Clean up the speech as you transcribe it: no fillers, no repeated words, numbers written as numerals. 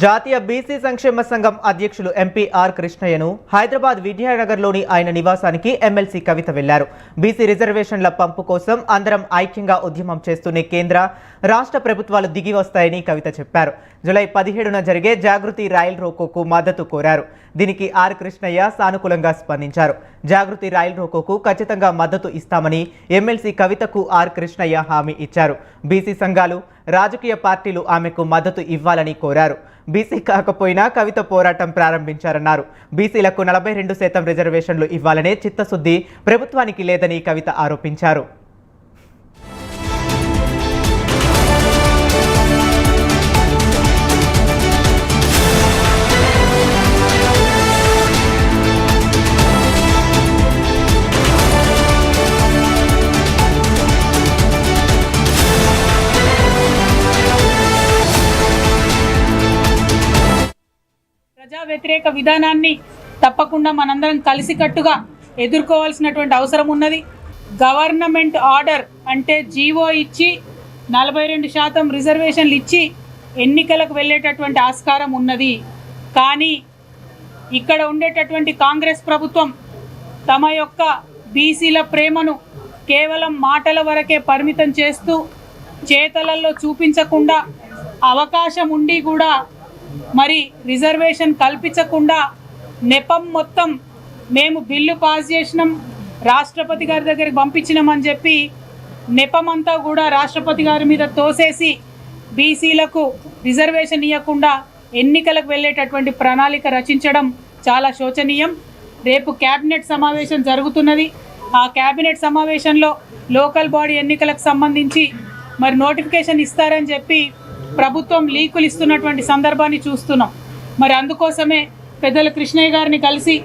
జాతీయ బీసీ సంక్షేమ సంఘం అధ్యక్షులు ఎంపీ ఆర్ కృష్ణయ్యను హైదరాబాద్ విద్యానగర్లోని ఆయన నివాసానికి ఎమ్మెల్సీ కవిత వెళ్లారు. బీసీ రిజర్వేషన్ల పంపు కోసం అందరం ఐక్యంగా ఉద్యమం చేస్తూనే కేంద్ర రాష్ట్ర ప్రభుత్వాలు దిగి వస్తాయని కవిత చెప్పారు. జూలై 17న జరిగే జాగృతి రైల్ రోకోకు మద్దతు కోరారు. దీనికి ఆర్ కృష్ణయ్య సానుకూలంగా స్పందించారు. జాగృతి రైల్ రోకోకు ఖచ్చితంగా మద్దతు ఇస్తామని ఎమ్మెల్సీ కవితకు ఆర్ కృష్ణయ్య హామీ ఇచ్చారు. బీసీ సంఘాలు, రాజకీయ పార్టీలు ఆమెకు మద్దతు ఇవ్వాలని కోరారు. బీసీ కాకపోయినా కవిత పోరాటం ప్రారంభించారన్నారు. బీసీలకు 42% రిజర్వేషన్లు ఇవ్వాలనే చిత్తశుద్ధి ప్రభుత్వానికి లేదని కవిత ఆరోపించారు. ప్రజా వ్యతిరేక విధానాన్ని తప్పకుండా మనందరం కలిసికట్టుగా ఎదుర్కోవాల్సినటువంటి అవసరం ఉన్నది. గవర్నమెంట్ ఆర్డర్ అంటే జీవో ఇచ్చి 42% రిజర్వేషన్లు ఇచ్చి ఎన్నికలకు వెళ్ళేటటువంటి ఆస్కారం ఉన్నది. కానీ ఇక్కడ ఉండేటటువంటి కాంగ్రెస్ ప్రభుత్వం తమ యొక్క బీసీల ప్రేమను కేవలం మాటల వరకే పరిమితం చేస్తూ చేతలలో చూపించకుండా, అవకాశం ఉండి కూడా మరి రిజర్వేషన్ కల్పించకుండా నెపం మొత్తం మేము బిల్లు పాస్ చేసినాం, రాష్ట్రపతి గారి దగ్గరికి పంపించినామని చెప్పి నెపమంతా కూడా రాష్ట్రపతి గారి మీద తోసేసి బీసీలకు రిజర్వేషన్ ఇవ్వకుండా ఎన్నికలకు వెళ్ళేటటువంటి ప్రణాళిక రచించడం చాలా శోచనీయం. రేపు క్యాబినెట్ సమావేశం జరుగుతున్నది. ఆ క్యాబినెట్ సమావేశంలో లోకల్ బాడీ ఎన్నికలకు సంబంధించి మరి నోటిఫికేషన్ ఇస్తారని చెప్పి ప్రభుత్వం లీకులు ఇస్తున్నటువంటి సందర్భాన్ని చూస్తున్నాం. మరి అందుకోసమే పెద్దల కృష్ణయ్య గారిని కలిసి